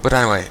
But anyway,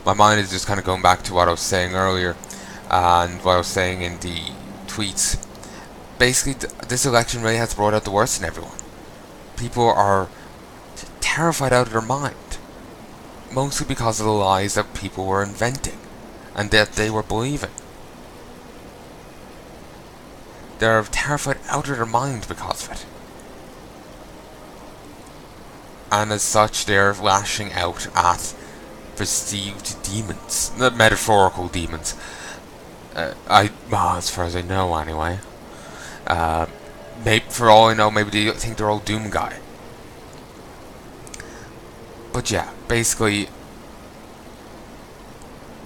my mind is just kind of going back to what I was saying earlier, and what I was saying in the tweets. Basically, this election really has brought out the worst in everyone. People are terrified out of their mind, mostly because of the lies that people were inventing, and that they were believing. They're terrified out of their mind because of it. And as such, they're lashing out at perceived demons. Metaphorical demons. Well, as far as I know, anyway. Maybe, for all I know, maybe they think they're all Doom Guy. But yeah, basically,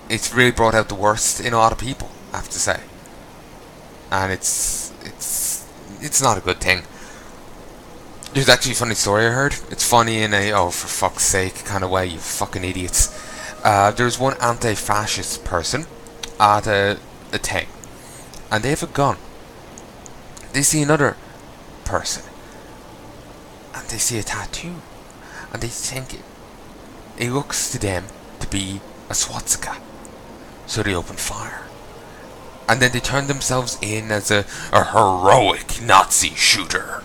it's really brought out the worst in a lot of people, I have to say. And it's not a good thing. There's actually a funny story I heard. It's funny in a, oh, for fuck's sake kind of way, you fucking idiots. There's one anti-fascist person at a thing, and they have a gun. They see another person, and they see a tattoo, and they think it looks to them to be a swastika. So they open fire. And then they turn themselves in as a heroic Nazi shooter.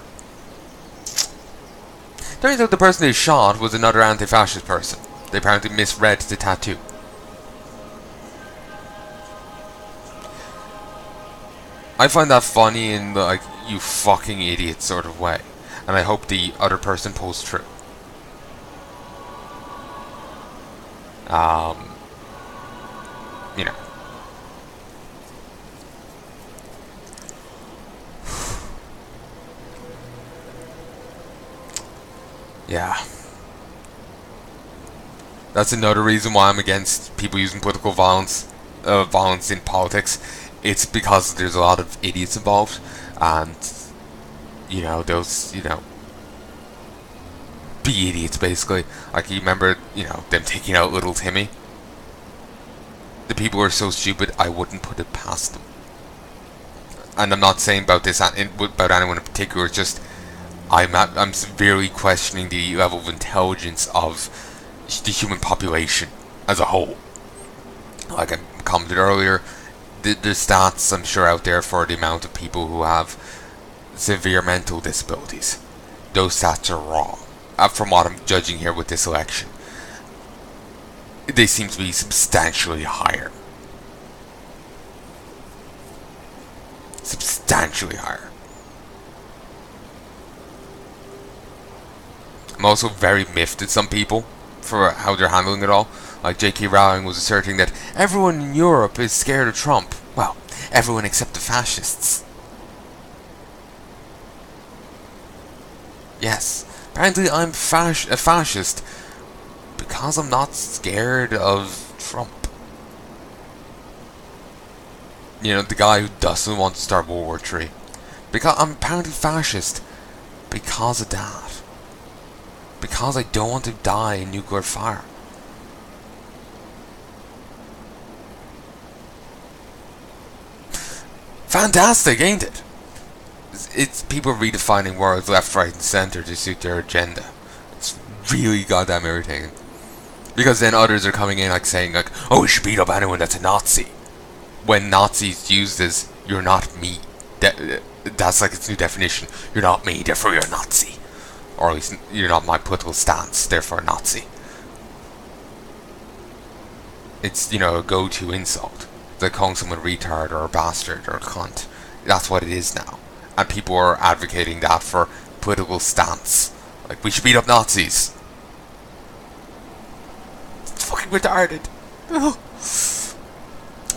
Turns out the person they shot was another anti-fascist person. They apparently misread the tattoo. I find that funny in the, like, you fucking idiot sort of way. And I hope the other person pulls true. You know. Yeah. That's another reason why I'm against people using political violence in politics. It's because there's a lot of idiots involved, and you know, those, you know, be idiots basically. Like, you remember, you know, them taking out little Timmy. The people were so stupid, I wouldn't put it past them. And I'm not saying about this about anyone in particular. It's just I'm severely questioning the level of intelligence of the human population as a whole. Like I commented earlier, the stats I'm sure out there for the amount of people who have severe mental disabilities, those stats are wrong. From what I'm judging here with this election, they seem to be substantially higher. Substantially higher. I'm also very miffed at some people for how they're handling it all. Like J.K. Rowling was asserting that everyone in Europe is scared of Trump. Well, everyone except the fascists. Yes, apparently I'm a fascist because I'm not scared of Trump. You know, the guy who doesn't want to start World War III. Because I'm apparently fascist because of that. Because I don't want to die in nuclear fire. Fantastic, ain't it? It's people redefining words left, right, and center to suit their agenda. It's really goddamn irritating. Because then others are coming in like saying like, oh, we should beat up anyone that's a Nazi. When Nazis used as, you're not me. That's like its new definition. You're not me, therefore you're a Nazi. Or at least you're not my political stance, therefore a Nazi. It's, you know, a go-to insult. It's like calling someone a retard or a bastard or a cunt. That's what it is now. And people are advocating that for political stance. Like, we should beat up Nazis. It's fucking retarded.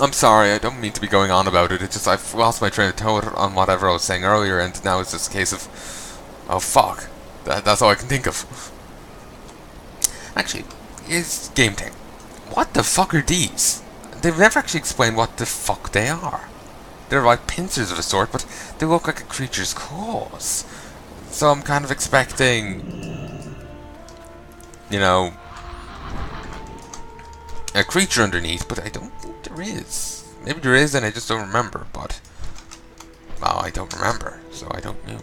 I'm sorry, I don't mean to be going on about it. It's just I've lost my train of thought on whatever I was saying earlier, and now it's just a case of, oh fuck. That's all I can think of. Actually, is game thing. What the fuck are these? They've never actually explained what the fuck they are. They're like pincers of a sort, but they look like a creature's claws. So I'm kind of expecting, you know, a creature underneath, but I don't think there is. Maybe there is and I just don't remember, but, well, I don't remember, so I don't know.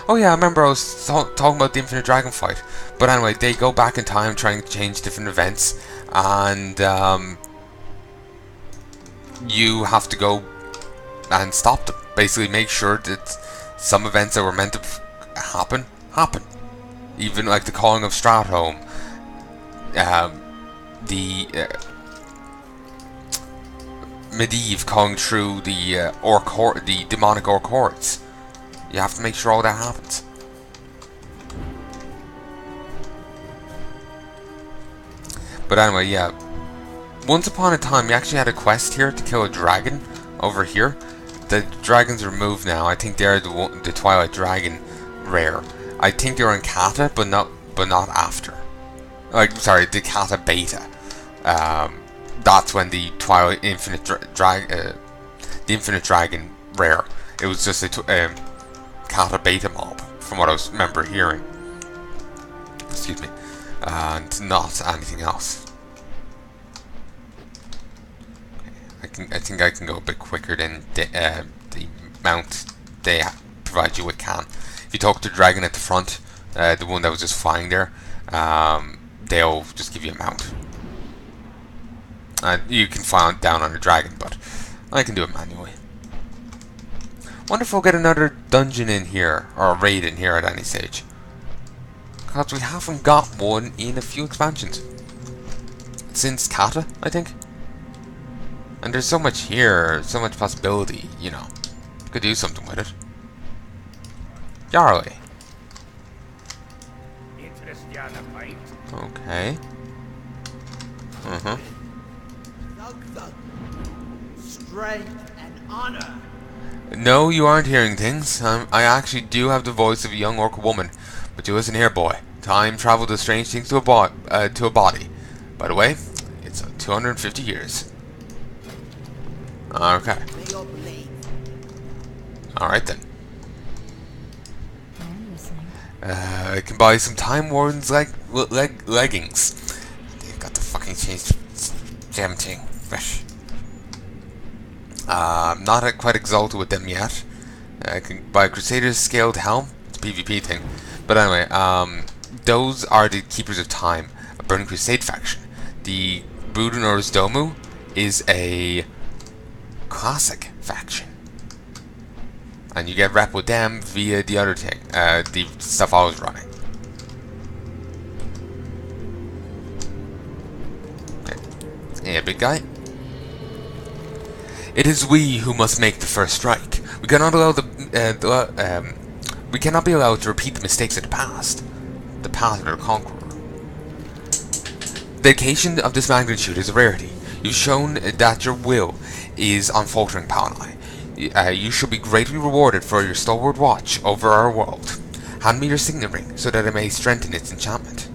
Oh yeah, I remember I was talking about the Infinite Dragon fight. But anyway, they go back in time trying to change different events, and you have to go and stop them. Basically, make sure that some events that were meant to happen. Even like the calling of Stratholme, the Medivh calling through the the demonic orc hordes. You have to make sure all that happens. But anyway, yeah. Once upon a time, you actually had a quest here to kill a dragon over here. The dragons are removed now. I think they're the Twilight Dragon rare. I think they're in Kata, but not after. Like, sorry, the Kata beta. That's when the Twilight Infinite the Infinite Dragon rare. It was just a Kata beta mob, from what I remember hearing. Excuse me, and not anything else. I think I can go a bit quicker than the mount they provide you with can. If you talk to the dragon at the front, the one that was just flying there, they'll just give you a mount. You can fly down on a dragon, but I can do it manually. Wonder if we'll get another dungeon in here, or a raid in here at any stage. Because we haven't got one in a few expansions. Since Kata, I think. And there's so much here, so much possibility, you know. Could do something with it. Yarley. Okay. Strength and honor. No, you aren't hearing things. I actually do have the voice of a young orc woman. But you listen here, boy. Time travel does strange things to a body. By the way, it's 250 years. Okay. Alright then. I can buy some Time Warden's leggings. They've got the fucking change damn thing. I'm not quite exalted with them yet. I can buy a Crusader's Scaled Helm. It's a PvP thing. But anyway, those are the Keepers of Time, a Burning Crusade faction. The Brudenor's Domu is a classic faction. And you get rep with them via the other thing, the stuff I was running. Okay. Yeah, big guy. It is we who must make the first strike. We cannot allow we cannot be allowed to repeat the mistakes of the past. The path of the conqueror. Dedication of this magnitude is a rarity. You've shown that your will is unfaltering, Palnai. You shall be greatly rewarded for your stalwart watch over our world. Hand me your signet ring, so that I may strengthen its enchantment.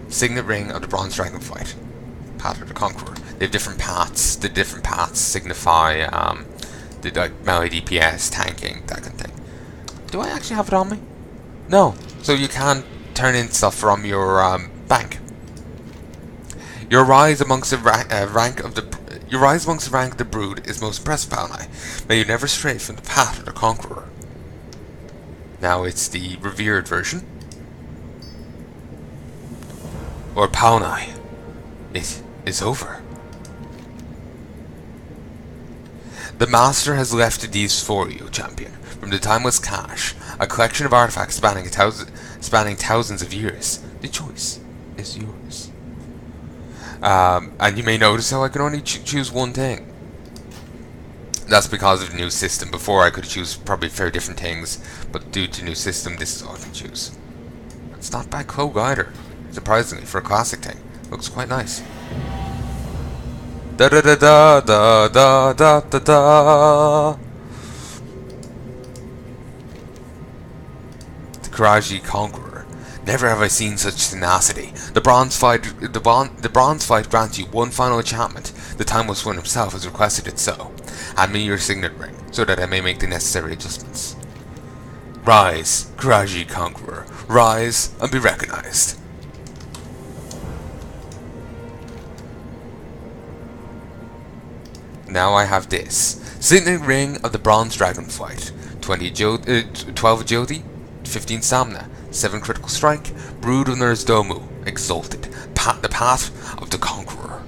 Signet ring of the Bronze Dragon fight. Path of the Conqueror. They have different paths. The different paths signify the like melee DPS, tanking, that kind of thing. Do I actually have it on me? No. So you can turn in stuff from your bank. Your rise amongst the rank of the brood is most impressive, Palnai. May you never stray from the path of the conqueror. Now it's the revered version. Or Palnai. It is over. The Master has left these for you, champion. From the timeless cache, a collection of artifacts spanning thousands of years. The choice is yours. And you may notice how I can only choose one thing. That's because of the new system. Before I could choose probably very different things, but due to the new system, this is all I can choose. It's not bad cloak either, surprisingly, for a classic thing. Looks quite nice. Da da da da da da da da da. The Karaji Conqueror. Never have I seen such tenacity. The bronze fight grants you one final enchantment. The Timeless One himself has requested it so. Hand me your signet ring, so that I may make the necessary adjustments. Rise, Karaji Conqueror. Rise and be recognized. Now I have this. Signet ring of the Bronze Dragon fight. 12 agility, 15 stamina, 7 critical strike, Brood of Domu, Exalted, the Path of the Conqueror.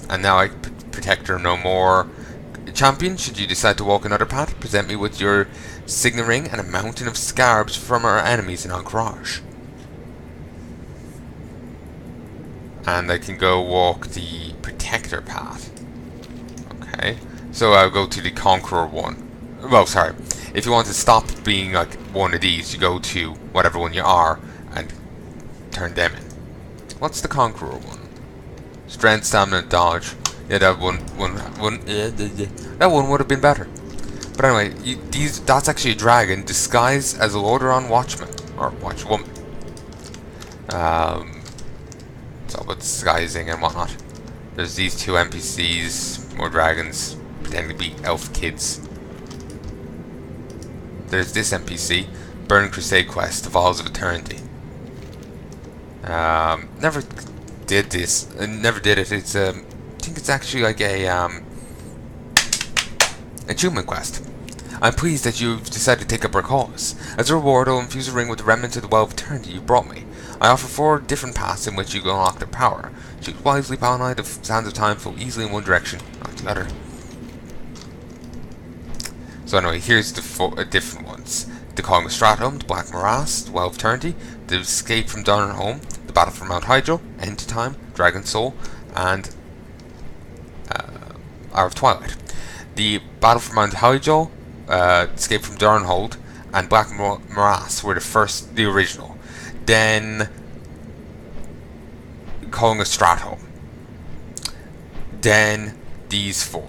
And now I protect her no more. Champion, should you decide to walk another path, present me with your signet ring and a mountain of scabs from our enemies in Encourage. And I can go walk the Protector path. Okay, so I'll go to the Conqueror one. Well, sorry, if you want to stop being like one of these, you go to whatever one you are and turn them in. What's the Conqueror one? Strength, stamina, dodge. Yeah, that one would have been better. But anyway, that's actually a dragon disguised as a Lordaeron watchman or watchwoman. It's all about disguising and whatnot. There's these two NPCs, more dragons, pretending to be elf kids. There's this NPC, Burn Crusade Quest, The Vows of Eternity. Never did this. Never did it. It's I think it's actually like a achievement quest. I'm pleased that you've decided to take up our cause. As a reward, I'll infuse a ring with the remnants of the Well of Eternity you brought me. I offer 4 different paths in which you can unlock their power. Choose wisely, Palnai. The sands of time flow easily in one direction, not the other. So anyway, here's the 4 different ones. The Calling of Stratum, the Black Morass, the Well of Eternity, the Escape from Darnholm, the Battle for Mount Hydro, End to Time, Dragon Soul, and Hour of Twilight. The Battle for Mount Hydro, Escape from Darnhold, and Black Morass were the original. Then Calling of Stratum. Then these 4.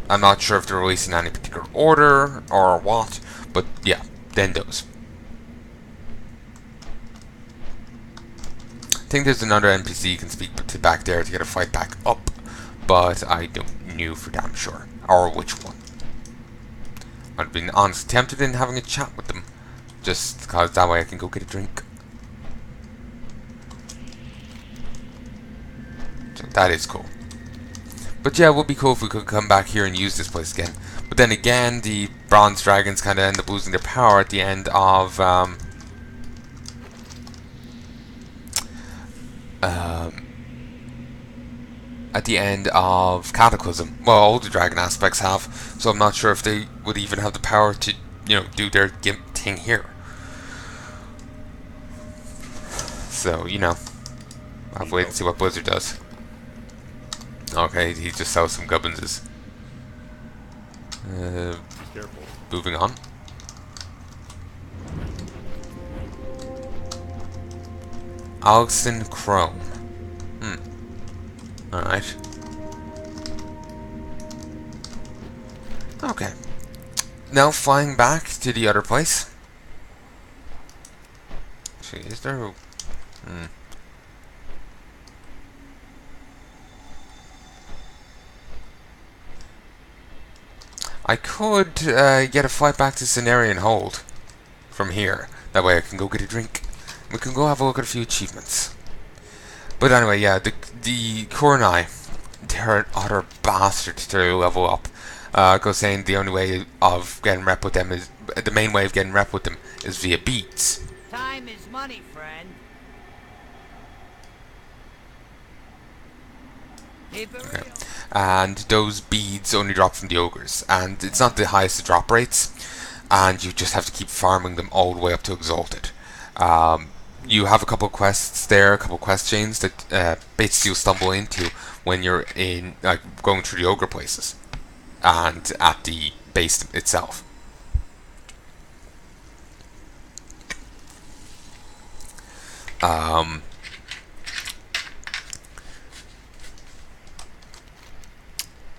I'm not sure if they're released in any particular order or what, but yeah, then those. I think there's another NPC you can speak to back there to get a fight back up, but I don't know for damn sure, or which one. I've been honestly tempted in having a chat with them, just because that way I can go get a drink. So that is cool. But yeah, it would be cool if we could come back here and use this place again. But then again, the bronze dragons kind of end up losing their power at the end of Cataclysm. Well, all the dragon aspects have, so I'm not sure if they would even have the power to, do their gimp thing here. So, I'll have to wait and see what Blizzard does. Okay, he just sells some gubbinses. Moving on. Alston Chrome. Alright. Okay. Now flying back to the other place. Actually, is there... I could get a flight back to Cenarian Hold from here. That way I can go get a drink. We can go have a look at a few achievements. But anyway, yeah, the Kornai, they're utter bastards to level up. Goes saying the only way of getting rep with them is, the main way of getting rep with them is via beats. Time is money, friend. Okay. And those beads only drop from the ogres, and it's not the highest drop rates, and you just have to keep farming them all the way up to Exalted. You have a couple of quests there, a couple of quest chains that basically you'll stumble into when you're in going through the ogre places and at the base itself.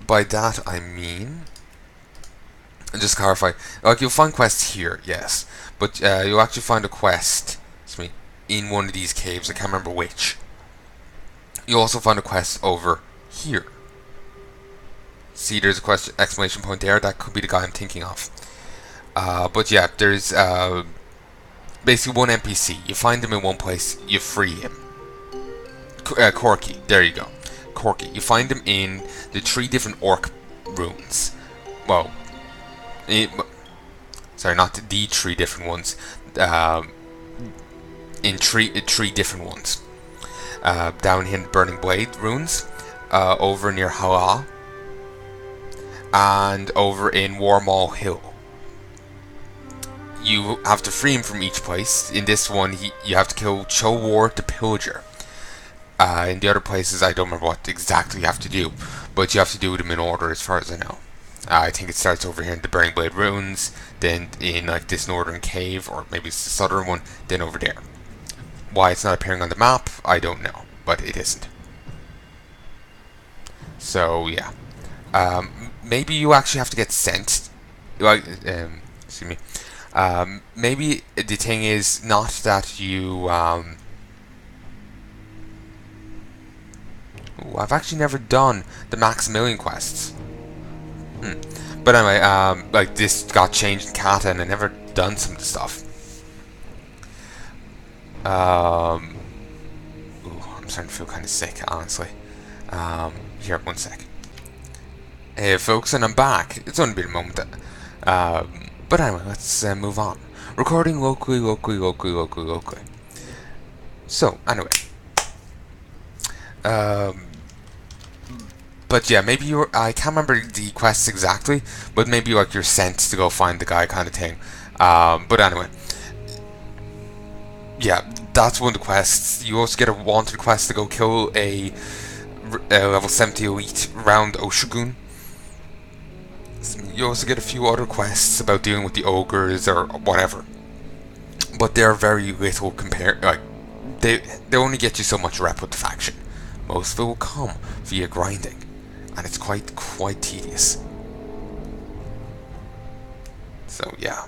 By that I mean, and just clarify, you'll find quests here, yes, but you'll actually find a quest in one of these caves. I can't remember which. You'll also find a quest over here. See, there's a quest exclamation point there. That could be the guy I'm thinking of. But yeah, there's basically one NPC. You find him in one place, you free him. Corky, there you go. Corky. You find him in the 3 different orc runes. Well, Sorry, not the 3 different ones. Um, in three different ones. Down here in the Burning Blade ruins, over near Heya, and over in Warmall Hill. You have to free him from each place. In this one, you have to kill Cho Ward the Pillager. In the other places, I don't remember what exactly you have to do, but you have to do them in order as far as I know. I think it starts over here in the Burning Blade ruins, then in like this northern cave, or maybe it's the southern one, then over there. Why it's not appearing on the map, I don't know, but it isn't. So yeah, maybe you actually have to get sent. Excuse me. Maybe the thing is not that you. Ooh, I've actually never done the Maximilian quests. But anyway, like this got changed in Kata, and I never done some of the stuff. Ooh, I'm starting to feel kind of sick, honestly. Here, one sec. Hey folks, and I'm back. It's only been a moment. But anyway, let's move on. Recording locally. So, anyway. But yeah, maybe you're. I can't remember the quests exactly, but maybe like you're sent to go find the guy kind of thing. But anyway. Yeah, that's one of the quests. You also get a wanted quest to go kill a level 70 elite round Oshogun. You also get a few other quests about dealing with the ogres or whatever, but they're very little compared. Like they only get you so much rep with the faction. Most of it will come via grinding, and it's quite tedious. So yeah.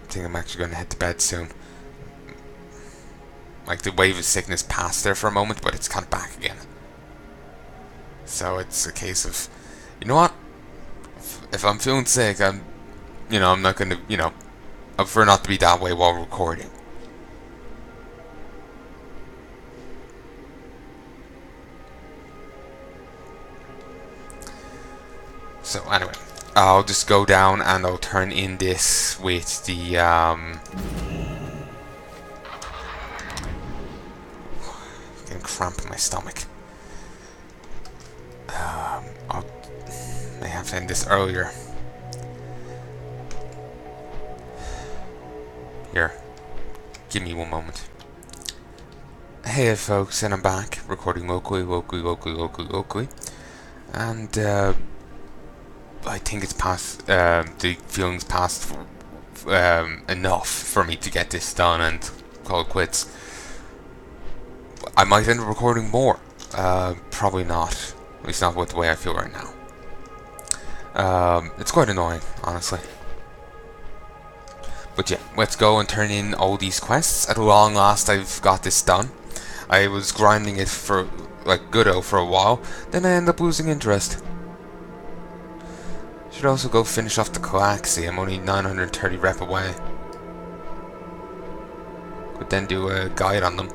I think I'm actually going to head to bed soon. Like the wave of sickness passed there for a moment, but it's kind of back again. So it's a case of, you know what? If I'm feeling sick, I'm not going to, I prefer not to be that way while recording. So anyway, I'll just go down and I'll turn in this with the getting cramp in my stomach. I may have to end this earlier. Here, give me one moment. Hey folks, and I'm back, recording locally, and I think it's past, the feeling's past enough for me to get this done and call it quits. I might end up recording more, probably not, at least not with the way I feel right now. It's quite annoying, honestly. But yeah, let's go and turn in all these quests. At long last, I've got this done. I was grinding it for, like, goodo for a while, then I ended up losing interest. Should also go finish off the Calaxy. I'm only 930 rep away. Could then do a guide on them.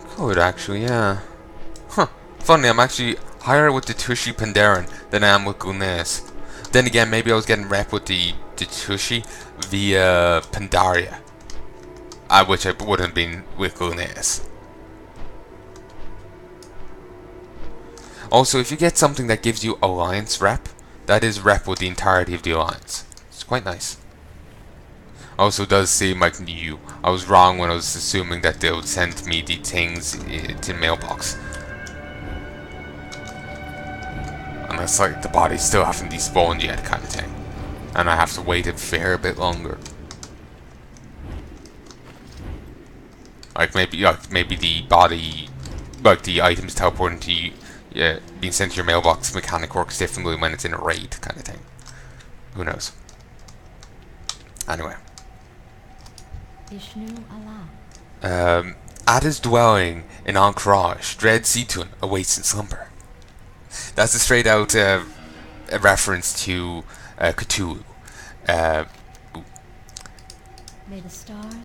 Could actually, yeah. Huh. Funny, I'm actually higher with the Tushy Pandaren than I am with Gulneas. Then again, maybe I was getting rep with the Tushy via Pandaria. Which I wouldn't have been with Gulneas. Also, if you get something that gives you Alliance rep, that is rep with the entirety of the Alliance. It's quite nice. Also does seem like new. I was wrong when I was assuming that they would send me the things to mailbox. Unless like the body still haven't despawned yet kind of thing. And I have to wait a fair bit longer. Like maybe the body, like the items teleporting to you, being sent to your mailbox mechanic works differently when it's in a raid kind of thing. Who knows? Anyway. At his dwelling in Ankarash, Dread Situn awaits in slumber. That's a straight out a reference to Cthulhu. May the stars